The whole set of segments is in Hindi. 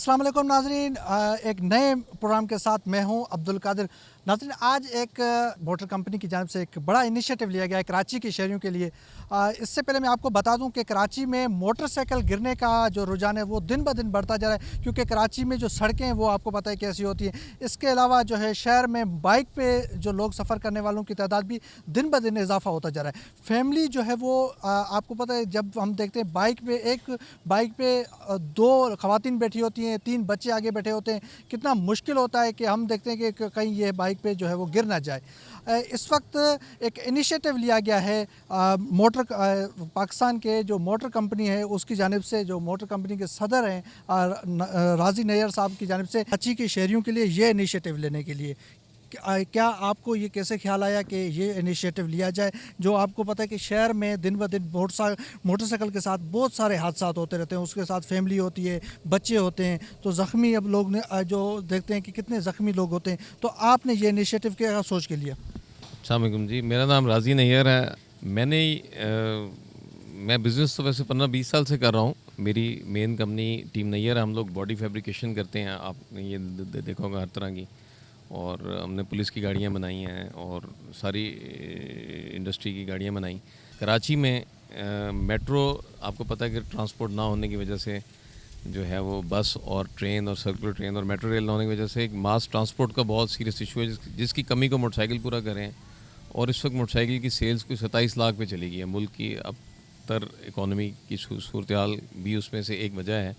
अस्सलाम वालेकुम नाज़रीन, एक नए प्रोग्राम के साथ मैं हूं अब्दुल कादिर। नाज़रीन, आज एक मोटर कंपनी की जानिब से एक बड़ा इनिशिएटिव लिया गया है कराची के शहरियों के लिए। इससे पहले मैं आपको बता दूं कि कराची में मोटरसाइकिल गिरने का जो रुझान है वो दिन ब दिन बढ़ता जा रहा है, क्योंकि कराची में जो सड़कें हैं वो आपको पता है कैसी होती हैं। इसके अलावा जो है शहर में बाइक पे जो लोग सफ़र करने वालों की तादाद भी दिन ब दिन इजाफा होता जा रहा है। फैमिली जो है वो आपको पता है, जब हम देखते हैं बाइक पे दो खवातीन बैठी होती हैं, तीन बच्चे आगे बैठे होते हैं, कितना मुश्किल होता है कि हम देखते हैं कि कहीं ये बाइक पे जो है वो गिर ना जाए। इस वक्त एक इनिशिएटिव लिया गया है पाकिस्तान के जो मोटर कंपनी है उसकी जानिब से, जो मोटर कंपनी के सदर हैं राजी नैयर साहब की जानिब से कराची के शहरियों के लिए ये इनिशिएटिव लेने के लिए। क्या आपको ये कैसे ख्याल आया कि ये इनिशिएटिव लिया जाए, जो आपको पता है कि शहर में दिन ब दिन मोटरसाइकिल के साथ बहुत सारे हादसा होते रहते हैं, उसके साथ फैमिली होती है, बच्चे होते हैं, तो ज़ख्मी अब लोग ने जो देखते हैं कि कितने ज़ख्मी लोग होते हैं, तो आपने ये इनिशिएटिव क्या सोच के लिया? अस्सलाम वालेकुम जी, मेरा नाम राज़ी नैयर है। मैं बिज़नेस तो वैसे 15-20 साल से कर रहा हूँ। मेरी मेन कंपनी टीम नैयर है। हम लोग बॉडी फैब्रिकेशन करते हैं। आपने ये देखा होगा हर तरह की, और हमने पुलिस की गाड़ियाँ बनाई हैं और सारी इंडस्ट्री की गाड़ियाँ बनाई। कराची में मेट्रो, आपको पता है कि ट्रांसपोर्ट ना होने की वजह से जो है वो बस और ट्रेन और सर्कुलर ट्रेन और मेट्रो रेल ना होने की वजह से एक मास ट्रांसपोर्ट का बहुत सीरियस इशू है, जिसकी कमी को मोटरसाइकिल पूरा करें। और इस वक्त मोटरसाइकिल की सेल्स कोई 27 लाख पे चली गई है। मुल्क की अब तर इकॉनमी की सूरत हाल भी उसमें से एक वजह है।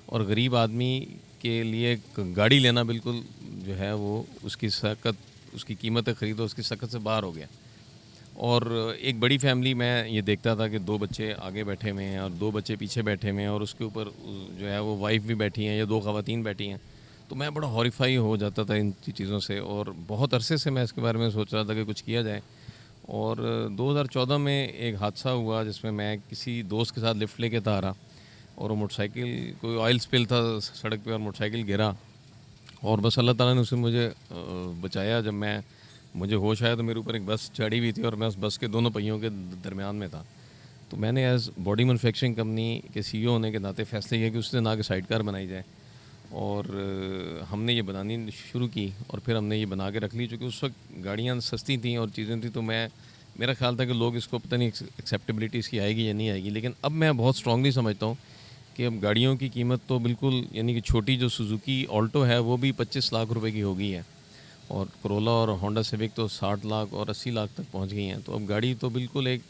और गरीब आदमी के लिए गाड़ी लेना बिल्कुल जो है वो उसकी कीमत ख़रीदो उसकी सकत से बाहर हो गया। और एक बड़ी फैमिली, मैं ये देखता था कि 2 बच्चे आगे बैठे हुए हैं और 2 बच्चे पीछे बैठे हुए हैं, और उसके ऊपर जो है वो वाइफ भी बैठी हैं या 2 ख़वातीन बैठी हैं। तो मैं बड़ा हॉरिफाई हो जाता था इन चीज़ों से, और बहुत अरसे से मैं इसके बारे में सोच रहा था कि कुछ किया जाए। और 2014 में एक हादसा हुआ जिसमें मैं किसी दोस्त के साथ लिफ्ट लेके था रहा, और वो मोटरसाइकिल, कोई ऑयल स्पिल था सड़क पे और मोटरसाइकिल गिरा, और बस अल्लाह ताला ने उससे मुझे बचाया। जब मुझे होश आया तो मेरे ऊपर एक बस चढ़ी हुई थी और मैं उस बस के दोनों पहियों के दरमियान में था। तो मैंने एज़ बॉडी मैन्युफैक्चरिंग कंपनी के CEO होने के नाते फ़ैसला किया कि उस दिन आगे साइड कार बनाई जाए, और हमने ये बनानी शुरू की, और फिर हमने ये बना के रख ली। चूँकि उस वक्त गाड़ियाँ सस्ती थी और चीज़ें थी, तो मेरा ख्याल था कि लोग इसको पता नहीं एक्सेप्टेबिलिटी इसकी आएगी या नहीं आएगी। लेकिन अब मैं बहुत स्ट्रांगली समझता हूँ कि अब गाड़ियों की कीमत तो बिल्कुल, यानी कि छोटी जो सुजुकी ऑल्टो है वो भी 25 लाख रुपए की हो गई है, और करोला और होंडा सिविक तो 60 लाख और 80 लाख तक पहुंच गई हैं। तो अब गाड़ी तो बिल्कुल एक,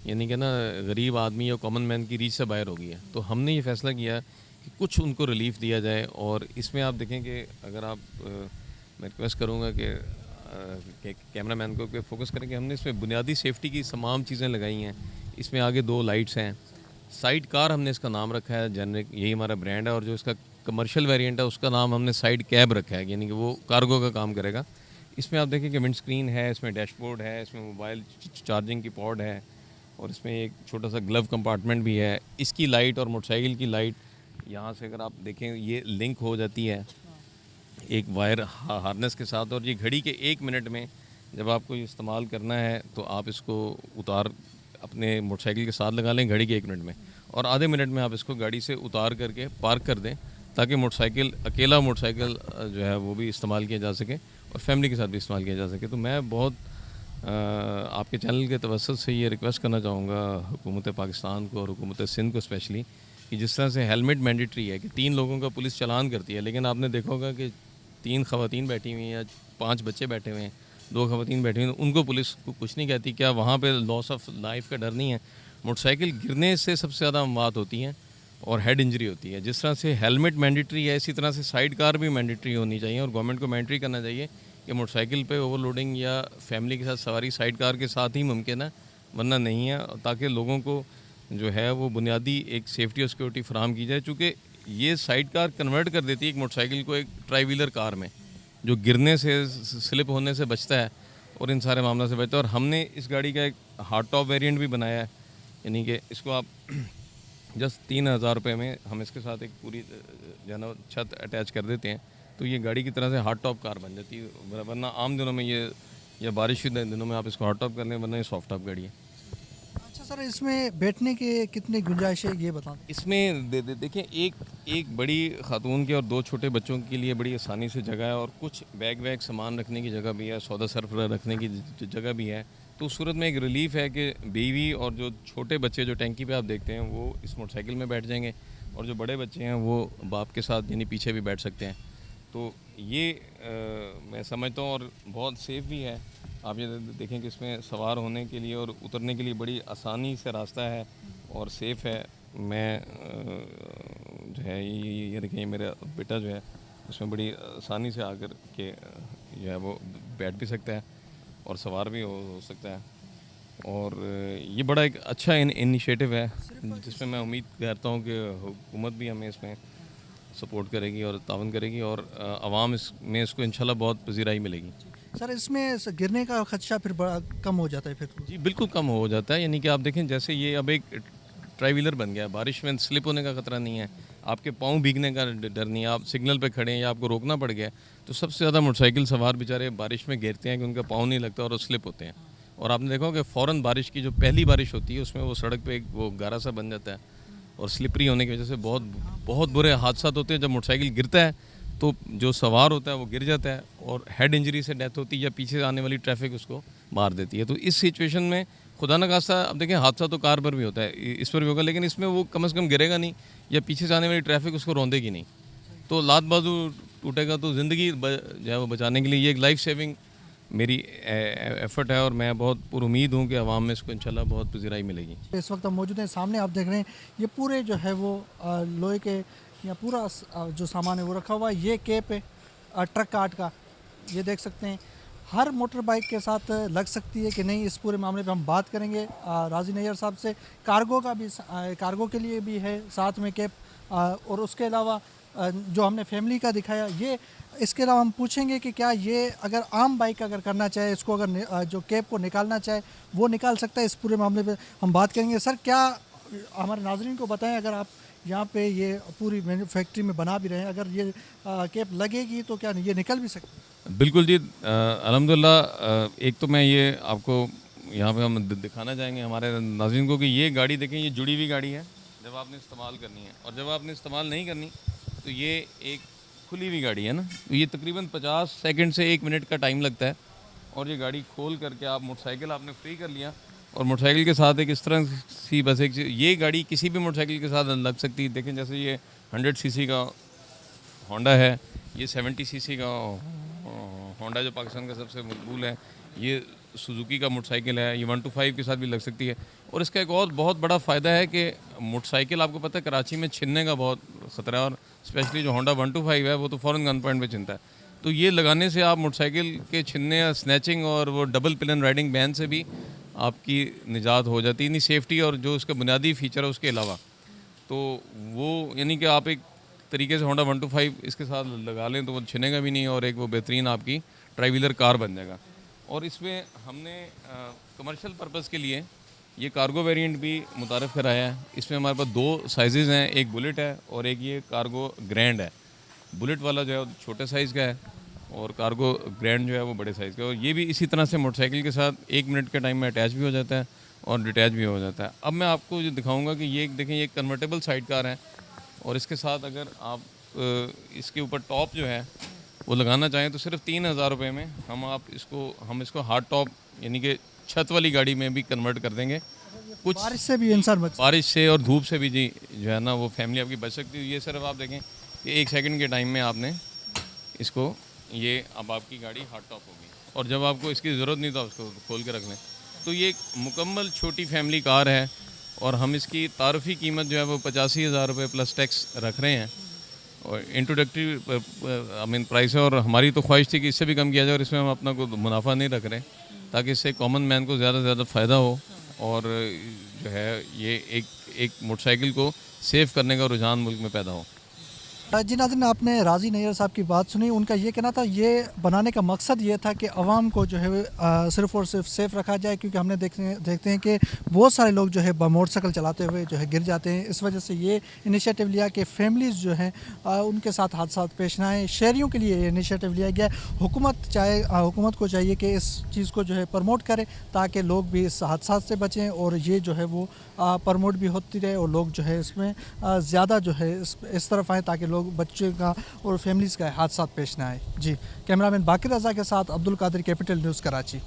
यानी कि ना, गरीब आदमी या कॉमन मैन की रीच से बाहर हो गई है। तो हमने ये फ़ैसला किया कि कुछ उनको रिलीफ़ दिया जाए। और इसमें आप देखें कि अगर आप मैं रिक्वेस्ट करूँगा कि कैमरा मैन को फोकस करें कि हमने इसमें बुनियादी सेफ्टी की तमाम चीज़ें लगाई हैं। इसमें आगे 2 लाइट्स हैं। साइड कार हमने इसका नाम रखा है जेनरिक, यही हमारा ब्रांड है। और जो इसका कमर्शियल वेरिएंट है उसका नाम हमने साइड कैब रखा है, यानी कि वो कार्गो का काम करेगा। इसमें आप देखें कि विंड स्क्रीन है, इसमें डैशबोर्ड है, इसमें मोबाइल चार्जिंग की पॉड है, और इसमें एक छोटा सा ग्लव कंपार्टमेंट भी है। इसकी लाइट और मोटरसाइकिल की लाइट यहाँ से अगर आप देखें ये लिंक हो जाती है एक वायर हार्नेस के साथ, और ये घड़ी के 1 मिनट में जब आपको ये इस्तेमाल करना है तो आप इसको अपने मोटरसाइकिल के साथ लगा लें घड़ी के 1 मिनट में, और आधे मिनट में आप इसको गाड़ी से उतार करके पार्क कर दें, ताकि अकेला मोटरसाइकिल जो है वो भी इस्तेमाल किया जा सके और फैमिली के साथ भी इस्तेमाल किया जा सके। तो मैं बहुत आपके चैनल के तवज्जुह से ये रिक्वेस्ट करना चाहूँगा हुकूमत पाकिस्तान को और हुकूमत सिंध को स्पेशली, कि जिस तरह से हेलमेट मैंडेटरी है कि 3 लोगों का पुलिस चालान करती है, लेकिन आपने देखा होगा कि 3 खवातीन बैठी हुई हैं या 5 बच्चे बैठे हुए हैं, 2 खवातीन बैठी हुई हैं, उनको पुलिस कुछ नहीं कहती। क्या वहाँ पे लॉस ऑफ लाइफ का डर नहीं है? मोटरसाइकिल गिरने से सबसे ज़्यादा अमवात होती हैं और हेड इंजरी होती है। जिस तरह से हेलमेट मैंडेटरी है, इसी तरह से साइड कार भी मैंडेटरी होनी चाहिए, और गवर्नमेंट को मैंडेटरी करना चाहिए कि मोटरसाइकिल पे ओवरलोडिंग या फैमिली के साथ सवारी साइड कार के साथ ही मुमकिन है, वरना नहीं है, ताकि लोगों को जो है वो बुनियादी एक सेफ्टी और सिक्योरिटी फराहम की जाए। चूँकि ये साइड कार कन्वर्ट कर देती है एक मोटरसाइकिल को एक ट्राई व्हीलर कार में, जो गिरने से, स्लिप होने से बचता है और इन सारे मामलों से बचता है। और हमने इस गाड़ी का एक हार्ड टॉप वेरिएंट भी बनाया है, यानी कि इसको आप जस्ट 3000 रुपये में हम इसके साथ एक पूरी जो है ना छत अटैच कर देते हैं, तो ये गाड़ी की तरह से हार्ड टॉप कार बन जाती है। वरना आम दिनों में ये, या बारिश के दिनों में आप इसको हार्ड टॉप कर लें, वरना ये सॉफ्ट टॉप गाड़ी है। अच्छा सर, इसमें बैठने के कितनी गुंजाइश है ये बता दें। इसमें देखें, एक एक बड़ी खातून के और 2 छोटे बच्चों के लिए बड़ी आसानी से जगह है और कुछ बैग वैग सामान रखने की जगह भी है, सौदा सर्फ रखने की जगह भी है। तो उस सूरत में एक रिलीफ़ है कि बीवी और जो छोटे बच्चे जो टैंकी पे आप देखते हैं वो इस मोटरसाइकिल में बैठ जाएंगे और जो बड़े बच्चे हैं वो बाप के साथ यानी पीछे भी बैठ सकते हैं। तो ये मैं समझता हूँ और बहुत सेफ़ भी है। आप ये देखें कि इसमें सवार होने के लिए और उतरने के लिए बड़ी आसानी से रास्ता है और सेफ़ है। मैं जो है ये देखें, ये मेरा बेटा जो है उसमें बड़ी आसानी से आकर के जो है वो बैठ भी सकता है और सवार भी हो सकता है। और ये बड़ा एक अच्छा इनिशिएटिव है जिसमें मैं उम्मीद करता हूँ कि हुकूमत भी हमें इसमें सपोर्ट करेगी और तावन करेगी और आवाम इसमें इसको इंशाल्लाह बहुत पजीराई मिलेगी। सर इसमें गिरने का खदशा फिर बड़ा कम हो जाता है फिर। जी बिल्कुल कम हो जाता है। यानी कि आप देखें जैसे ये अब एक ट्राई व्हीलर बन गया है, बारिश में स्लिप होने का ख़तरा नहीं है, आपके पाँव भीगने का डर नहीं है, आप सिग्नल पे खड़े हैं या आपको रोकना पड़ गया है तो सबसे ज़्यादा मोटरसाइकिल सवार बेचारे बारिश में गिरते हैं कि उनका पाँव नहीं लगता और वो स्लिप होते हैं। और आपने देखा होगा कि फ़ौरन बारिश की जो पहली बारिश होती है उसमें वो सड़क पे एक वो गारा सा बन जाता है और स्लिपरी होने की वजह से बहुत बहुत बुरे हादसा होते हैं। जब मोटरसाइकिल गिरता है तो जो सवार होता है वो गिर जाता है और हेड इंजरी से डेथ होती है या पीछे आने वाली ट्रैफिक उसको मार देती है। तो इस सिचुएशन में खुदा न खास्ता अब देखें हादसा तो कार पर भी होता है, इस पर भी होगा, लेकिन इसमें वो कम से कम गिरेगा नहीं या पीछे से आने वाली ट्रैफिक उसको रौंदेगी नहीं। तो लात बाजू टूटेगा तो ज़िंदगी जो है वो बचाने के लिए ये एक लाइफ सेविंग मेरी एफर्ट है और मैं बहुत पुरुमीद हूँ कि आवाम में इसको इंशाल्लाह बहुत पजीराई मिलेगी। इस वक्त हम मौजूद हैं, सामने आप देख रहे हैं ये पूरे जो है वो लोहे के या पूरा जो सामान है वो रखा हुआ है। ये केप है ट्रक काट का, ये देख सकते हैं हर मोटर बाइक के साथ लग सकती है कि नहीं, इस पूरे मामले पे हम बात करेंगे राजी नैयर साहब से। कार्गो का भी कार्गो के लिए भी है साथ में केप और उसके अलावा जो हमने फैमिली का दिखाया ये, इसके अलावा हम पूछेंगे कि क्या ये अगर आम बाइक अगर करना चाहे इसको अगर जो केप को निकालना चाहे वो निकाल सकता है। इस पूरे मामले पे हम बात करेंगे। सर क्या हमारे नाज़रीन को बताएं, अगर आप यहाँ पे ये पूरी फैक्ट्री में बना भी रहे हैं, अगर ये केप लगेगी तो क्या ये निकल भी सकती है? बिल्कुल जी, अल्हम्दुलिल्लाह। एक तो मैं ये आपको यहाँ पे हम दिखाना चाहेंगे हमारे नाज़रीन को कि ये गाड़ी देखें, ये जुड़ी हुई गाड़ी है जब आपने इस्तेमाल करनी है, और जब आपने इस्तेमाल नहीं करनी तो ये एक खुली हुई गाड़ी है ना, तो ये तकरीबन 50 सेकंड से 1 मिनट का टाइम लगता है। और ये गाड़ी खोल करके आप मोटरसाइकिल आपने फ्री कर लिया और मोटरसाइकिल के साथ एक इस तरह सी बस एक ये गाड़ी किसी भी मोटरसाइकिल के साथ लग सकती है। देखें जैसे ये 100 सीसी का होंडा है, ये 70 सीसी का होंडा जो पाकिस्तान का सबसे मकबूल है, ये सुजुकी का मोटरसाइकिल है, ये 125 के साथ भी लग सकती है। और इसका एक और बहुत बड़ा फ़ायदा है कि मोटरसाइकिल आपको पता है कराची में छीनने का बहुत ख़तरा है और स्पेशली जो होंडा 125 है वो तो फ़ौरन गन पॉइंट पे छिनता है। तो ये लगाने से आप मोटरसाइकिल के छीनने या स्नैचिंग और वो डबल पिलन राइडिंग बैन से भी आपकी निजात हो जाती है। इतनी सेफ्टी और जो उसका बुनियादी फ़ीचर है उसके अलावा, तो वो यानी कि आप एक तरीके से होंडा 125 इसके साथ लगा लें तो वो छिनेगा भी नहीं और एक वो बेहतरीन आपकी ट्राई व्हीलर कार बन जाएगा। और इसमें हमने कमर्शियल पर्पज़ के लिए ये कार्गो वेरिएंट भी मुतारफ़ कराया है। इसमें हमारे पास 2 साइज़ हैं, एक बुलेट है और एक ये कार्गो ग्रैंड है। बुलेट वाला जो है वो छोटे साइज़ का है और कार्गो ग्रैंड जो है वो बड़े साइज़ का है। और ये भी इसी तरह से मोटरसाइकिल के साथ 1 मिनट के टाइम में अटैच भी हो जाता है और डिटैच भी हो जाता है। अब मैं आपको जो दिखाऊंगा कि ये देखें, ये कन्वर्टेबल साइड कार है और इसके साथ अगर आप इसके ऊपर टॉप जो है वो लगाना चाहें तो सिर्फ 3000 रुपये में हम इसको हार्ड टॉप यानी कि छत वाली गाड़ी में भी कन्वर्ट कर देंगे। कुछ बारिश से भी इंसान बच बारिश से और धूप से भी जी जो है ना वो फैमिली आपकी बच सकती है। ये सिर्फ आप देखें कि 1 सेकंड के टाइम में आपने इसको ये अब आपकी गाड़ी हार्ड टॉप होगी और जब आपको इसकी ज़रूरत नहीं तो आप उसको खोल के रख लें। तो ये एक मुकम्मल छोटी फैमिली कार है और हम इसकी तारफ़ी कीमत जो है वो 85,000 रुपये प्लस टैक्स रख रहे हैं और इंट्रोडक्टरी प्राइस है। और हमारी तो ख्वाहिश थी कि इससे भी कम किया जाए और इसमें हम अपना कोई मुनाफा नहीं रख रहे ताकि इससे कॉमन मैन को ज़्यादा से ज़्यादा फ़ायदा हो और जो है ये एक मोटरसाइकिल को सेव करने का रुझान मुल्क में पैदा हो। जी नाज़रीन, आपने राज़ी नैयर साहब की बात सुनी। उनका ये कहना था, ये बनाने का मकसद ये था कि अवाम को जो है सिर्फ़ और सिर्फ सेफ़ रखा जाए, क्योंकि हमने देखते हैं कि बहुत सारे लोग जो है मोटरसाइकिल चलाते हुए जो है गिर जाते हैं। इस वजह से ये इनिशिएटिव लिया कि फैमिलीज़ जो हैं उनके साथ हादसा पेश ना आए। शहरियों के लिए ये इनिशिएटिव लिया गया है। हुकूमत को चाहिए कि इस चीज़ को जो है प्रमोट करे, ताकि लोग भी इस हादसा से बचें और ये जो है वो प्रमोट भी होती रहे और लोग जो है इसमें ज़्यादा जो है इस तरफ आएँ, ताकि लोग बच्चे का और फैमिलीज़ का हादसा पेश ना आए। जी, कैमरामैन बाकिर रज़ा के साथ अब्दुल कादिर, कैपिटल न्यूज़, कराची।